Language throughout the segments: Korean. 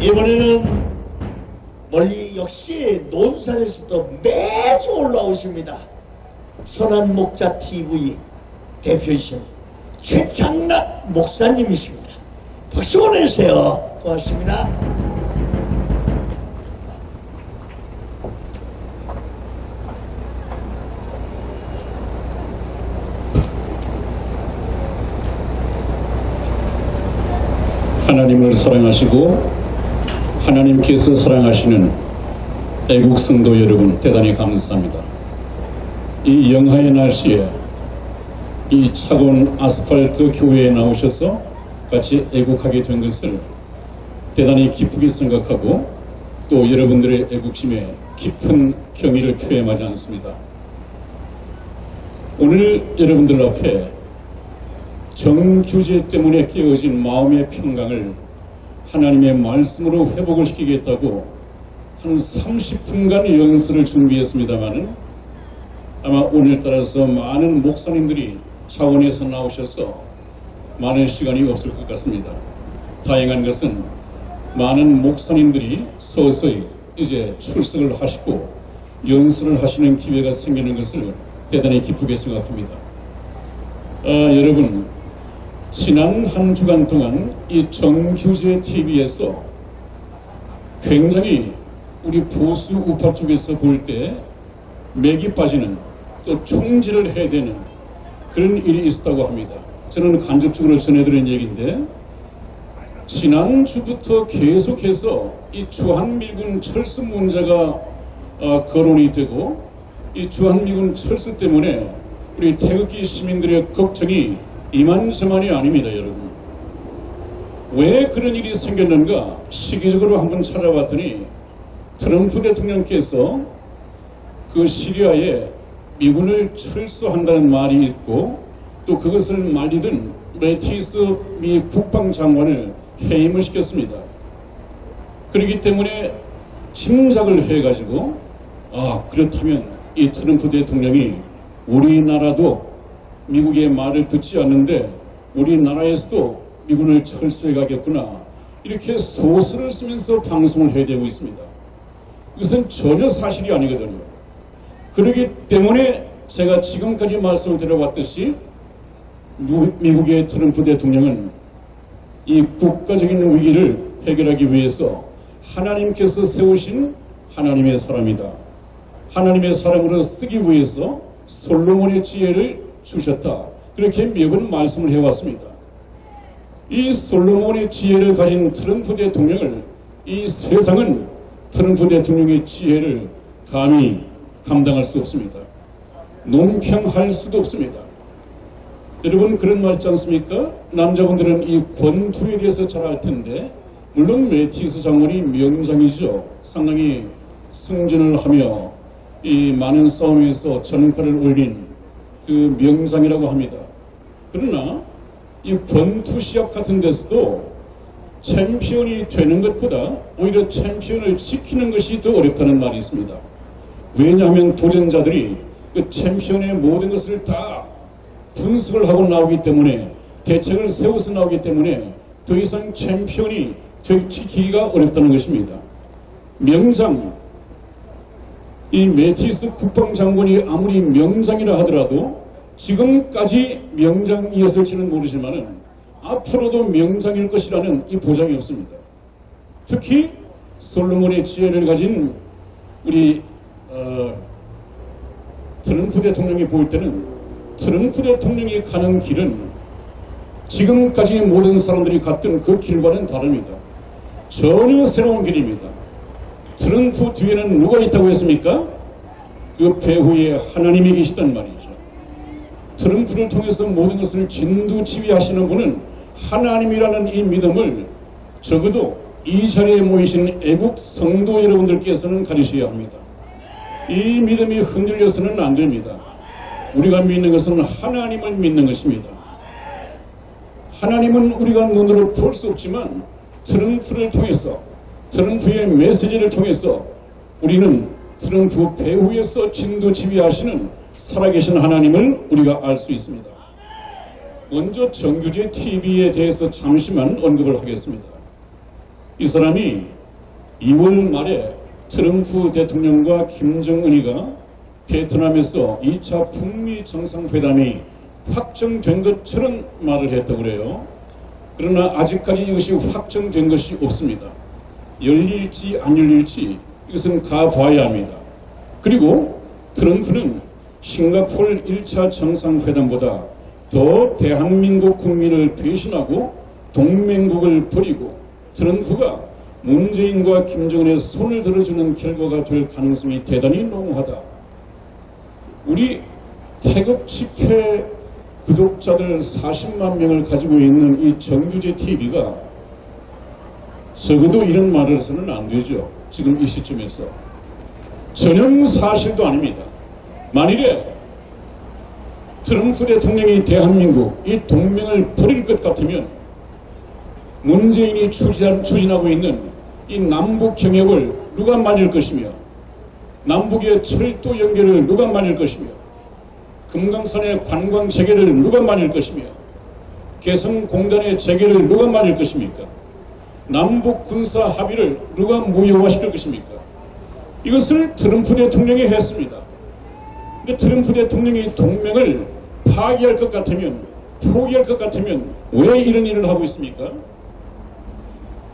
이번에는 멀리 역시 논산에서도 매주 올라오십니다. 선한목자TV 대표이신 최창락 목사님이십니다. 박수 보내주세요. 고맙습니다. 하나님을 사랑하시고 하나님께서 사랑하시는 애국 성도 여러분, 대단히 감사합니다. 이 영하의 날씨에 이 차가운 아스팔트 교회에 나오셔서 같이 애국하게 된 것을 대단히 기쁘게 생각하고 또 여러분들의 애국심에 깊은 경의를 표하지 않습니다. 오늘 여러분들 앞에 정규제 때문에 깨어진 마음의 평강을 하나님의 말씀으로 회복을 시키겠다고 한 30분간 연설을 준비했습니다마는 아마 오늘따라서 많은 목사님들이 차원에서 나오셔서 많은 시간이 없을 것 같습니다. 다행한 것은 많은 목사님들이 서서히 이제 출석을 하시고 연설을 하시는 기회가 생기는 것을 대단히 기쁘게 생각합니다. 여러분, 지난 한 주간 동안 이 정규제 TV에서 굉장히 우리 보수 우파 쪽에서 볼 때 맥이 빠지는 또 총질을 해야 되는 그런 일이 있었다고 합니다. 저는 간접적으로 전해드린 얘기인데 지난주부터 계속해서 이 주한미군 철수 문제가 거론이 되고 이 주한미군 철수 때문에 우리 태극기 시민들의 걱정이 이만저만이 아닙니다. 여러분, 왜 그런 일이 생겼는가 시기적으로 한번 찾아봤더니 트럼프 대통령께서 그 시리아에 미군을 철수한다는 말이 있고 또 그것을 말리던 매티스 미 국방장관을 해임을 시켰습니다. 그렇기 때문에 짐작을 해가지고 그렇다면 이 트럼프 대통령이 우리나라도 미국의 말을 듣지 않는데 우리나라에서도 미군을 철수해 가겠구나, 이렇게 소설을 쓰면서 방송을 해야 되고 있습니다. 이것은 전혀 사실이 아니거든요. 그렇기 때문에 제가 지금까지 말씀을 드려왔듯이 미국의 트럼프 대통령은 이 국가적인 위기를 해결하기 위해서 하나님께서 세우신 하나님의 사람이다. 하나님의 사람으로 쓰기 위해서 솔로몬의 지혜를 주셨다. 그렇게 매번 말씀을 해왔습니다. 이 솔로몬의 지혜를 가진 트럼프 대통령을 이 세상은 트럼프 대통령의 지혜를 감히 감당할 수 없습니다. 논평할 수도 없습니다. 여러분, 그런 말 있지 않습니까? 남자분들은 이 권투에 대해서 잘 알 텐데 물론 매티스 장군이 명장이죠. 상당히 승진을 하며 이 많은 싸움에서 전파를 올린 그 명장이라고 합니다. 그러나 이 권투 시합 같은 데서도 챔피언이 되는 것보다 오히려 챔피언을 지키는 것이 더 어렵다는 말이 있습니다. 왜냐하면 도전자들이 그 챔피언의 모든 것을 다 분석을 하고 나오기 때문에, 대책을 세워서 나오기 때문에 더 이상 챔피언이 지키기가 어렵다는 것입니다. 명장, 이 매티스 국방장군이 아무리 명장이라 하더라도 지금까지 명장이었을지는 모르지만 앞으로도 명장일 것이라는 이 보장이 없습니다. 특히 솔로몬의 지혜를 가진 우리 트럼프 대통령이 볼 때는 트럼프 대통령이 가는 길은 지금까지 모든 사람들이 갔던 그 길과는 다릅니다. 전혀 새로운 길입니다. 트럼프 뒤에는 누가 있다고 했습니까? 그 배후에 하나님이 계시단 말이죠. 트럼프를 통해서 모든 것을 진두지휘하시는 분은 하나님이라는 이 믿음을 적어도 이 자리에 모이신 애국 성도 여러분들께서는 가지셔야 합니다. 이 믿음이 흔들려서는 안 됩니다. 우리가 믿는 것은 하나님을 믿는 것입니다. 하나님은 우리가 눈으로 볼 수 없지만 트럼프를 통해서, 트럼프의 메시지를 통해서 우리는 트럼프 배후에서 진두지휘하시는 살아계신 하나님을 우리가 알 수 있습니다. 먼저 정규제 TV에 대해서 잠시만 언급을 하겠습니다. 이 사람이 2월 말에 트럼프 대통령과 김정은이가 베트남에서 2차 북미 정상회담이 확정된 것처럼 말을 했다고 그래요. 그러나 아직까지 이것이 확정된 것이 없습니다. 열릴지 안 열릴지 이것은 가봐야 합니다. 그리고 트럼프는 싱가포르 1차 정상회담보다 더 대한민국 국민을 배신하고 동맹국을 버리고 트럼프가 문재인과 김정은의 손을 들어주는 결과가 될 가능성이 대단히 농후하다. 우리 태극 집회 구독자들 40만 명을 가지고 있는 이 정규제 TV가 적어도 이런 말을 해서는 안 되죠. 지금 이 시점에서. 전혀 사실도 아닙니다. 만일에 트럼프 대통령이 대한민국 이 동맹을 버릴 것 같으면 문재인이 추진하고 있는 이 남북 경협을 누가 만들 것이며 남북의 철도 연결을 누가 만들 것이며 금강산의 관광 재개를 누가 만들 것이며 개성공단의 재개를 누가 만들 것입니까? 남북 군사 합의를 누가 무효화시킬 것입니까? 이것을 트럼프 대통령이 했습니다. 근데 트럼프 대통령이 동맹을 파기할 것 같으면 포기할 것 같으면 왜 이런 일을 하고 있습니까?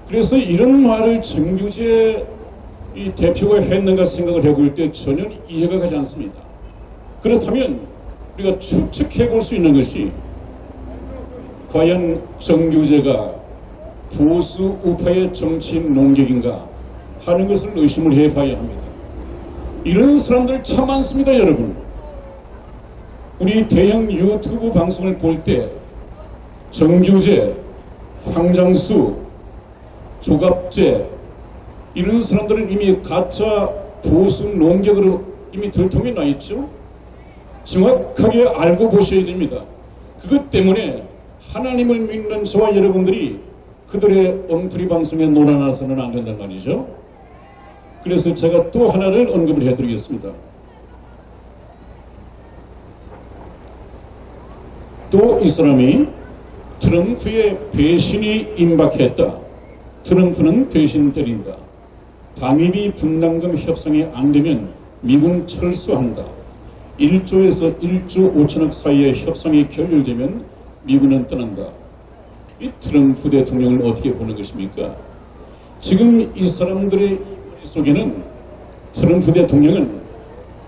그래서 이런 말을 정규제 이 대표가 했는가 생각을 해볼 때 전혀 이해가 가지 않습니다. 그렇다면 우리가 추측해 볼 수 있는 것이 과연 정규제가 보수 우파의 정치 농객인가 하는 것을 의심을 해봐야 합니다. 이런 사람들 참 많습니다, 여러분. 우리 대형 유튜브 방송을 볼 때 정규제, 황장수, 조갑제 이런 사람들은 이미 가짜 보수 농객으로 이미 들통이 나 있죠. 정확하게 알고 보셔야 됩니다. 그것 때문에 하나님을 믿는 저와 여러분들이 그들의 엉터리 방송에 놀아나서는 안 된단 말이죠. 그래서 제가 또 하나를 언급을 해드리겠습니다. 또 이 사람이 트럼프의 배신이 임박했다. 트럼프는 배신 때린다. 방위비 분담금 협상이 안 되면 미군 철수한다. 1조에서 1조 5천억 사이의 협상이 결렬되면 미군은 떠난다. 이 트럼프 대통령을 어떻게 보는 것입니까? 지금 이 사람들의 속에는 트럼프 대통령은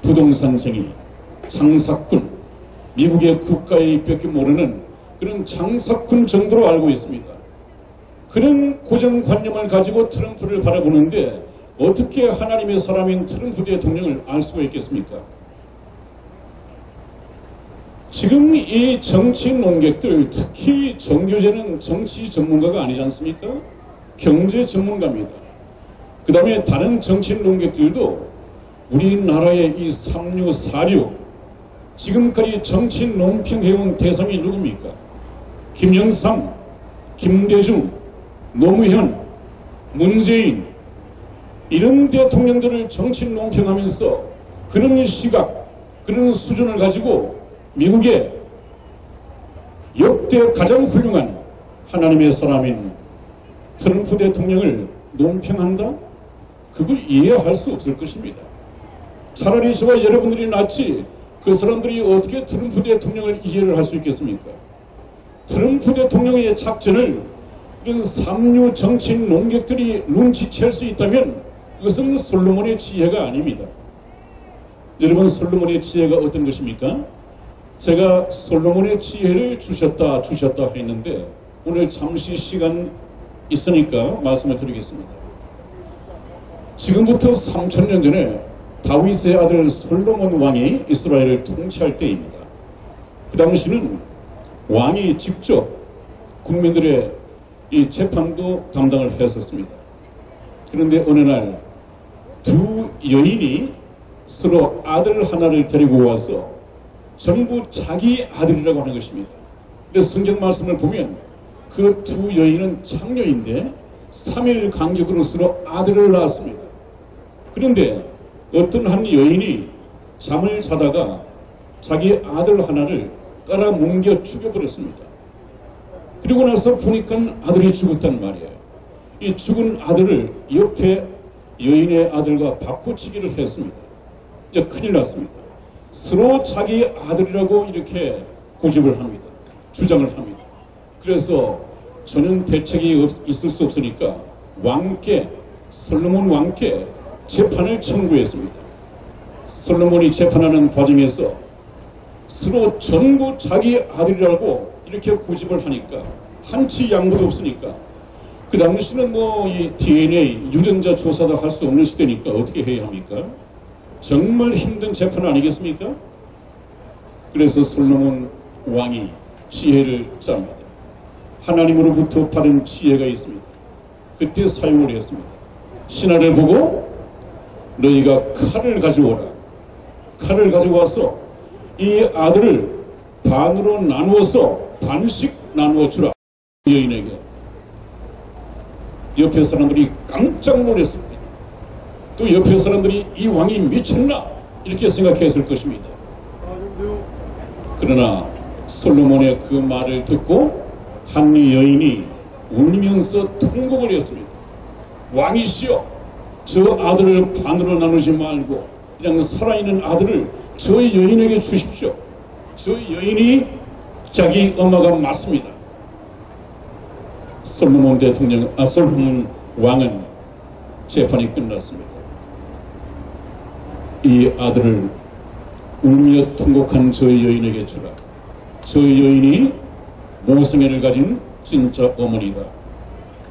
부동산쟁이, 장사꾼, 미국의 국가의 입밖에 모르는 그런 장사꾼 정도로 알고 있습니다. 그런 고정관념을 가지고 트럼프를 바라보는데 어떻게 하나님의 사람인 트럼프 대통령을 알 수가 있겠습니까? 지금 이 정치 농객들, 특히 정교제는 정치 전문가가 아니지 않습니까? 경제 전문가입니다. 그 다음에 다른 정치 농객들도 우리나라의 이 3.6, 4.6 지금까지 정치 논평해온 대상이 누굽니까? 김영삼, 김대중, 노무현, 문재인 이런 대통령들을 정치 논평하면서 그런 시각, 그런 수준을 가지고 미국의 역대 가장 훌륭한 하나님의 사람인 트럼프 대통령을 논평한다? 그걸 이해할 수 없을 것입니다. 차라리 저와 여러분들이 낫지 그 사람들이 어떻게 트럼프 대통령을 이해를 할 수 있겠습니까? 트럼프 대통령의 작전을 이런 삼류 정치인 농객들이 눈치챌 수 있다면 그것은 솔로몬의 지혜가 아닙니다. 여러분, 솔로몬의 지혜가 어떤 것입니까? 제가 솔로몬의 지혜를 주셨다 했는데 오늘 잠시 시간 있으니까 말씀을 드리겠습니다. 지금부터 3000년 전에 다윗의 아들 솔로몬 왕이 이스라엘을 통치할 때입니다. 그 당시는 왕이 직접 국민들의 이 재판도 담당을 했었습니다. 그런데 어느 날 두 여인이 서로 아들 하나를 데리고 와서 전부 자기 아들이라고 하는 것입니다. 근데 성경 말씀을 보면 그 두 여인은 창녀인데 3일 간격으로 서로 아들을 낳았습니다. 그런데 어떤 한 여인이 잠을 자다가 자기 아들 하나를 깔아뭉겨 죽여버렸습니다. 그리고 나서 보니까 아들이 죽었단 말이에요. 이 죽은 아들을 옆에 여인의 아들과 바꿔치기를 했습니다. 이제 큰일 났습니다. 서로 자기 아들이라고 이렇게 고집을 합니다. 주장을 합니다. 그래서 전혀 대책이 있을 수 없으니까 왕께, 솔로몬 왕께 재판을 청구했습니다. 솔로몬이 재판하는 과정에서 서로 전부 자기 아들이라고 이렇게 고집을 하니까 한치 양보도 없으니까 그 당시는 뭐 이 DNA 유전자 조사도 할 수 없는 시대니까 어떻게 해야 합니까? 정말 힘든 재판 아니겠습니까? 그래서 솔로몬 왕이 지혜를 짭니다. 하나님으로부터 받은 지혜가 있습니다. 그때 사용을 했습니다. 신하를 보고 너희가 칼을 가져오라. 칼을 가져와서 이 아들을 반으로 나누어서 반씩 나누어 주라. 여인에게. 옆에 사람들이 깜짝 놀랐습니다. 또 옆에 사람들이 이 왕이 미쳤나 이렇게 생각했을 것입니다. 그러나 솔로몬의 그 말을 듣고 한 여인이 울면서 통곡을 했습니다. 왕이시여, 저 아들을 반으로 나누지 말고 그냥 살아있는 아들을 저 여인에게 주십시오. 저 여인이 자기 엄마가 맞습니다. 솔로몬 왕은 재판이 끝났습니다. 이 아들을 울며 통곡한 저 여인에게 주라. 저 여인이 모성애를 가진 진짜 어머니다.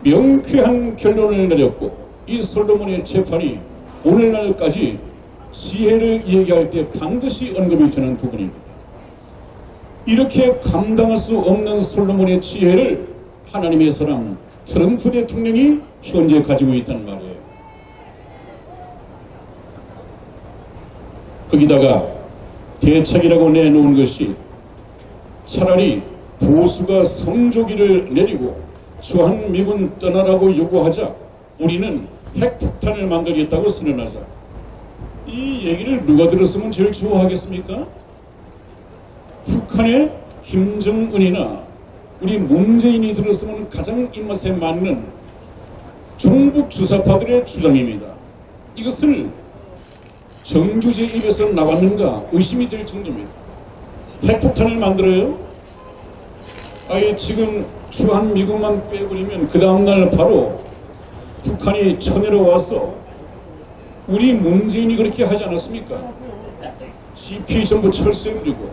명쾌한 결론을 내렸고 이 솔로몬의 재판이 오늘날까지 지혜를 얘기할 때 반드시 언급이 되는 부분입니다. 이렇게 감당할 수 없는 솔로몬의 지혜를 하나님의 사람 트럼프 대통령이 현재 가지고 있다는 말이에요. 거기다가 대책이라고 내놓은 것이 차라리 보수가 성조기를 내리고 주한미군 떠나라고 요구하자 우리는 핵폭탄을 만들겠다고 선언하자. 이 얘기를 누가 들었으면 제일 좋아하겠습니까? 북한의 김정은이나 우리 문재인이 들었으면 가장 입맛에 맞는 종북 주사파들의 주장입니다. 이것을 정규제 입에서 나왔는가 의심이 될 정도입니다. 핵폭탄을 만들어요? 아예 지금 주한미군만 빼버리면 그 다음날 바로 북한이 쳐내려와서 우리 문재인이 그렇게 하지 않았습니까? GP 전부 철수해버리고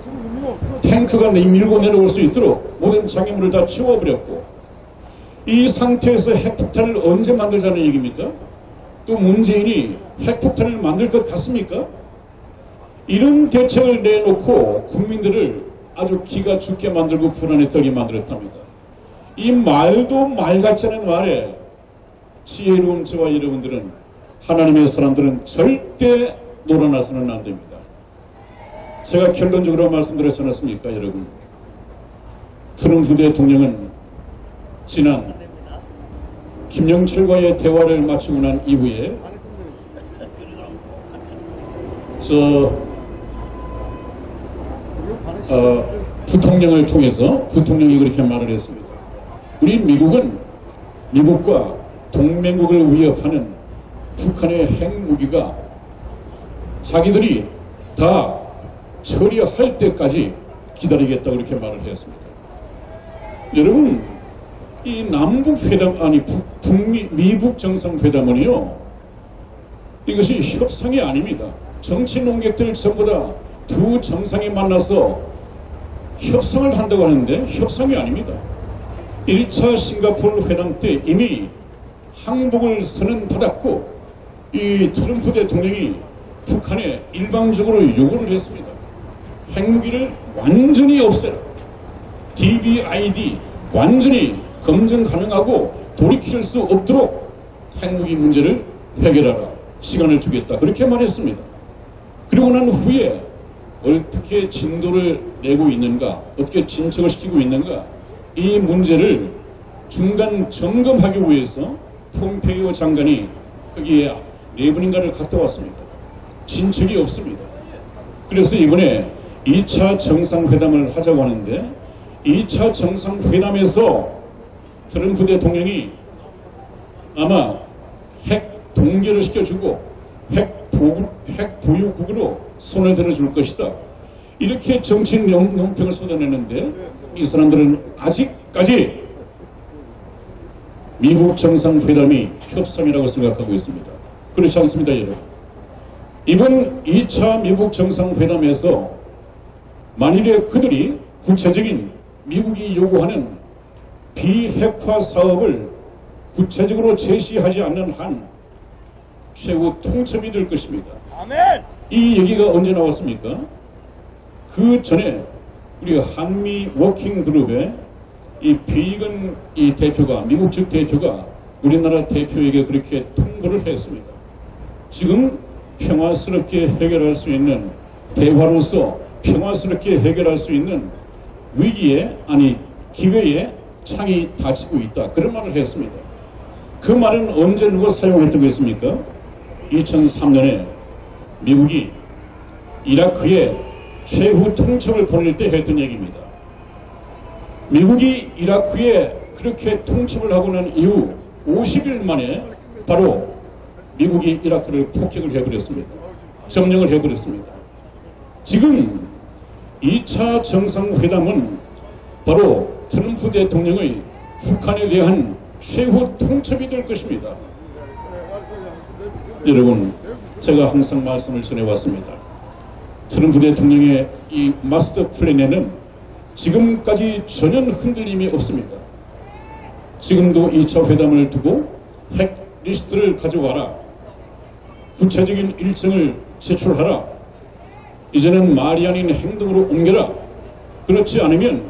탱크가 밀고 내려올 수 있도록 모든 장애물을 다 치워버렸고 이 상태에서 핵폭탄을 언제 만들자는 얘기입니까? 또 문재인이 핵폭탄을 만들 것 같습니까? 이런 대책을 내놓고 국민들을 아주 기가 죽게 만들고 불안했더니 만들었답니다. 이 말도 말 같지 않은 말에 지혜로운 저와 여러분들은 하나님의 사람들은 절대 놀아나서는 안 됩니다. 제가 결론적으로 말씀드렸지 않았습니까, 여러분? 트럼프 대통령은 지난 김영철과의 대화를 마치고 난 이후에 부통령을 통해서 부통령이 그렇게 말을 했습니다. 우리 미국은 미국과 동맹국을 위협하는 북한의 핵무기가 자기들이 다 처리할 때까지 기다리겠다고 그렇게 말을 했습니다. 여러분, 이 남북회담, 아니 미북 정상회담은요, 이것이 협상이 아닙니다. 정치 농객들 전부 다 두 정상이 만나서 협상을 한다고 하는데 협상이 아닙니다. 1차 싱가포르 회담 때 이미 항복을 선언받았고 이 트럼프 대통령이 북한에 일방적으로 요구를 했습니다. 핵무기를 완전히 없애라. DBID 완전히 검증 가능하고 돌이킬 수 없도록 핵무기 문제를 해결하라. 시간을 주겠다. 그렇게 말했습니다. 그리고 난 후에 어떻게 진도를 내고 있는가, 어떻게 진척을 시키고 있는가, 이 문제를 중간 점검하기 위해서 폼페이오 장관이 거기에 4분인가를 갔다 왔습니다. 진척이 없습니다. 그래서 이번에 2차 정상회담을 하자고 하는데 2차 정상회담에서 트럼프 대통령이 아마 핵 동결을 시켜주고 핵 보유국으로 손을 들어줄 것이다. 이렇게 정치인 논평을 쏟아내는데 이 사람들은 아직까지 미국 정상회담이 협상이라고 생각하고 있습니다. 그렇지 않습니다, 여러분. 이번 2차 미국 정상회담에서 만일에 그들이 구체적인 미국이 요구하는 비핵화 사업을 구체적으로 제시하지 않는 한 최후 통첩이 될 것입니다. 아멘. 이 얘기가 언제 나왔습니까? 그 전에 우리 한미 워킹 그룹의 이 베이건 이 대표가, 미국 측 대표가 우리나라 대표에게 그렇게 통보를 했습니다. 지금 평화스럽게 해결할 수 있는, 대화로서 평화스럽게 해결할 수 있는 위기에, 아니 기회에 창이 닫히고 있다. 그런 말을 했습니다. 그 말은 언제 누가 사용했다고 했습니까? 2003년에 미국이 이라크에 최후 통첩을 보낼 때 했던 얘기입니다. 미국이 이라크에 그렇게 통첩을 하고 난 이후 50일 만에 바로 미국이 이라크를 폭격을 해버렸습니다. 점령을 해버렸습니다. 지금 2차 정상회담은 바로 트럼프 대통령의 북한에 대한 최후 통첩이 될 것입니다. 여러분, 제가 항상 말씀을 전해왔습니다. 트럼프 대통령의 이 마스터 플랜에는 지금까지 전혀 흔들림이 없습니다. 지금도 2차 회담을 두고 핵 리스트를 가져와라. 구체적인 일정을 제출하라. 이제는 말이 아닌 행동으로 옮겨라. 그렇지 않으면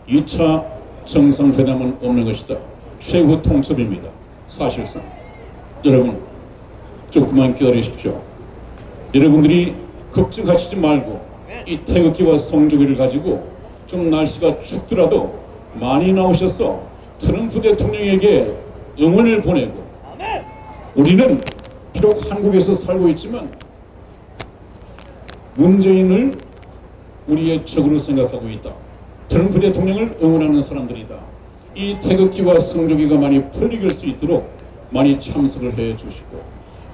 2차 정상회담은 없는 것이다. 최후 통첩입니다. 사실상. 여러분, 조금만 기다리십시오. 여러분들이 걱정하시지 말고 이 태극기와 성조기를 가지고 좀 날씨가 춥더라도 많이 나오셔서 트럼프 대통령에게 응원을 보내고, 우리는 비록 한국에서 살고 있지만 문재인을 우리의 적으로 생각하고 있다. 트럼프 대통령을 응원하는 사람들이다. 이 태극기와 성조기가 많이 풀리길 수 있도록 많이 참석을 해 주시고,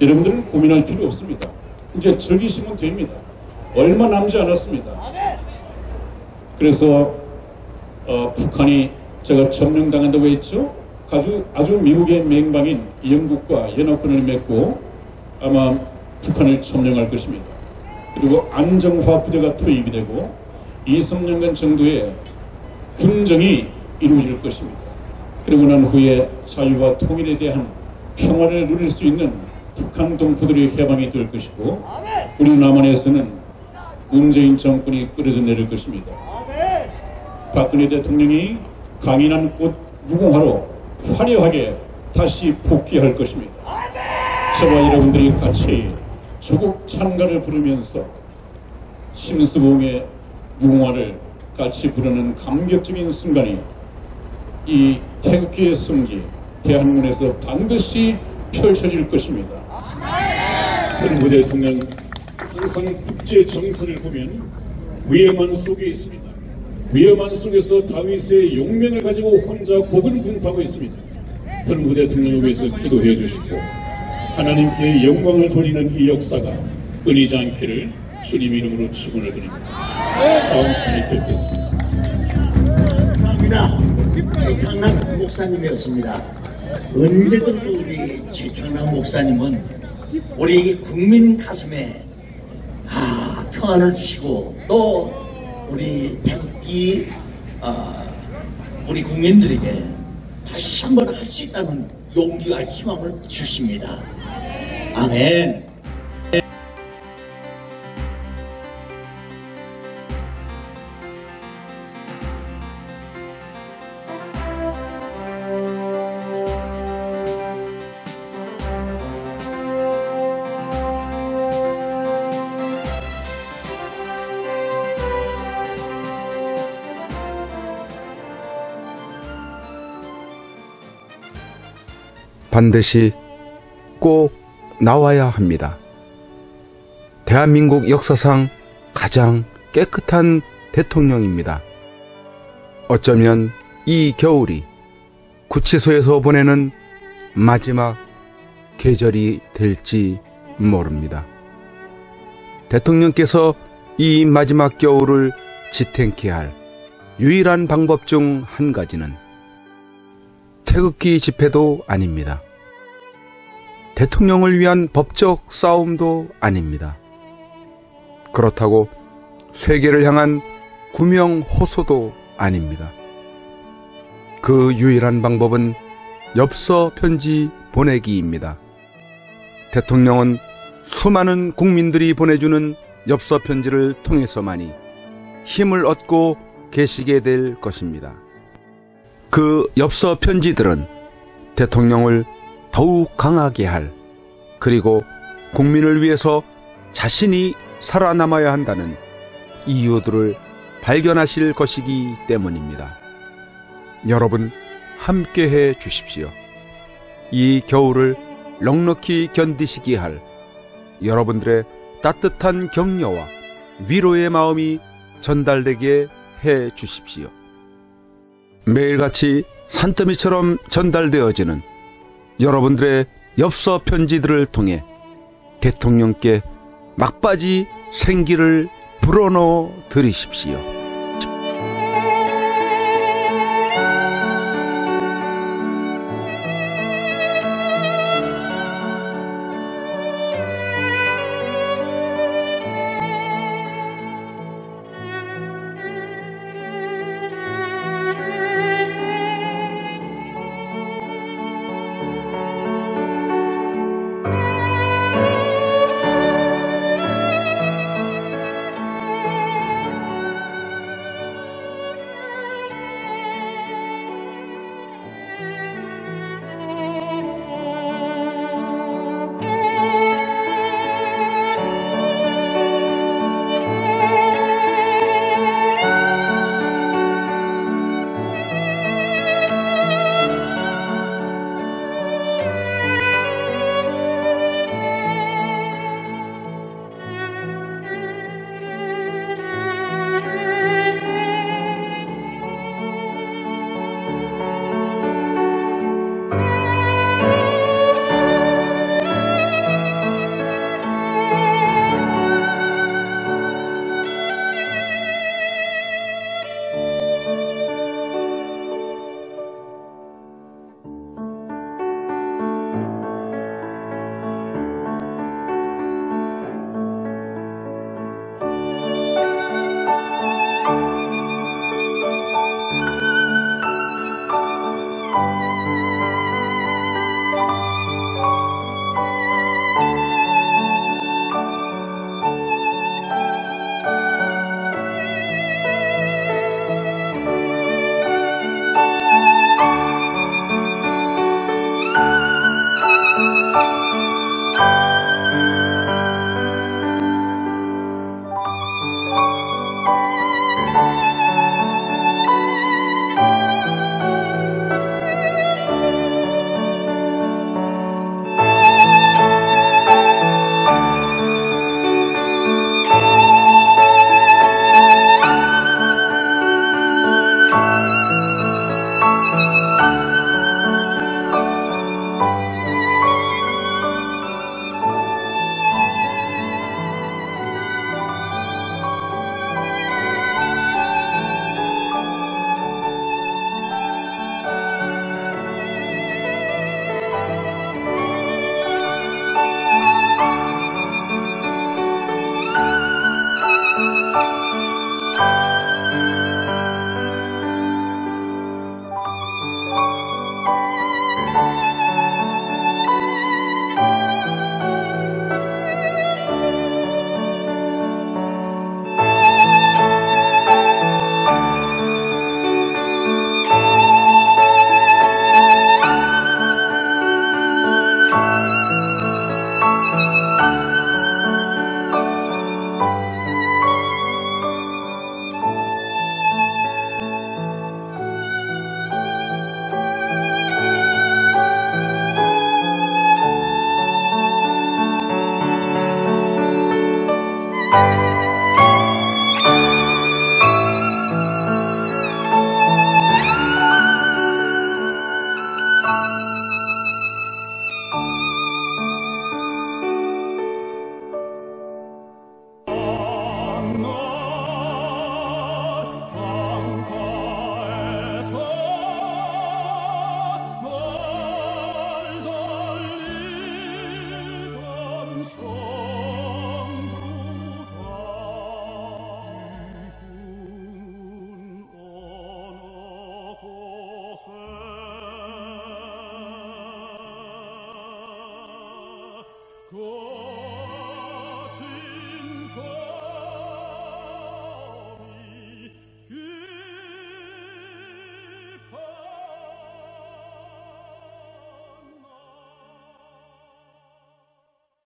여러분들은 고민할 필요 없습니다. 이제 즐기시면 됩니다. 얼마 남지 않았습니다. 그래서 북한이 제가 점령당한다고 했죠. 아주 미국의 맹방인 영국과 연합군을 맺고 아마 북한을 점령할 것입니다. 그리고 안정화 부대가 투입이 되고 2, 3년간 정도의 군정이 이루어질 것입니다. 그러고 난 후에 자유와 통일에 대한 평화를 누릴 수 있는 북한 동포들의 해방이 될 것이고, 우리 남한에서는 문재인 정권이 끌어져 내릴 것입니다. 박근혜 대통령이 강인한 꽃 무궁화로 화려하게 다시 복귀할 것입니다. 저와 여러분들이 같이 조국 찬가를 부르면서 심수봉의 무궁화를 같이 부르는 감격적인 순간이 이 태극기의 성지 대한민국에서 반드시 펼쳐질 것입니다. 트럼프 대통령 항상 국제 정세를 보면 위험한 속에 있습니다. 위험한 속에서 다윗의 용맹을 가지고 혼자 고군분투하고 있습니다. 트럼프 대통령을 위해서 기도해 주시고 하나님께 영광을 돌리는 이 역사가 끊이지 않기를 주님 이름으로 축원을 드립니다. 다음 순위 뵙겠습니다. 감사합니다. 최창남 목사님이었습니다. 언제든 우리 최창남 목사님은 우리 국민 가슴에 평안을 주시고, 또 우리 태극기 우리 국민들에게 다시 한번 할 수 있다는 용기와 희망을 주십니다. 아멘. 반드시 꼭 나와야 합니다. 대한민국 역사상 가장 깨끗한 대통령입니다. 어쩌면 이 겨울이 구치소에서 보내는 마지막 계절이 될지 모릅니다. 대통령께서 이 마지막 겨울을 지탱케 할 유일한 방법 중 한 가지는 태극기 집회도 아닙니다. 대통령을 위한 법적 싸움도 아닙니다. 그렇다고 세계를 향한 구명 호소도 아닙니다. 그 유일한 방법은 엽서 편지 보내기입니다. 대통령은 수많은 국민들이 보내주는 엽서 편지를 통해서만이 힘을 얻고 계시게 될 것입니다. 그 엽서 편지들은 대통령을 더욱 강하게 할, 그리고 국민을 위해서 자신이 살아남아야 한다는 이유들을 발견하실 것이기 때문입니다. 여러분, 함께해 주십시오. 이 겨울을 넉넉히 견디시기 할 여러분들의 따뜻한 격려와 위로의 마음이 전달되게 해 주십시오. 매일같이 산더미처럼 전달되어지는 여러분들의 엽서 편지들을 통해 대통령께 막바지 생기를 불어넣어 드리십시오.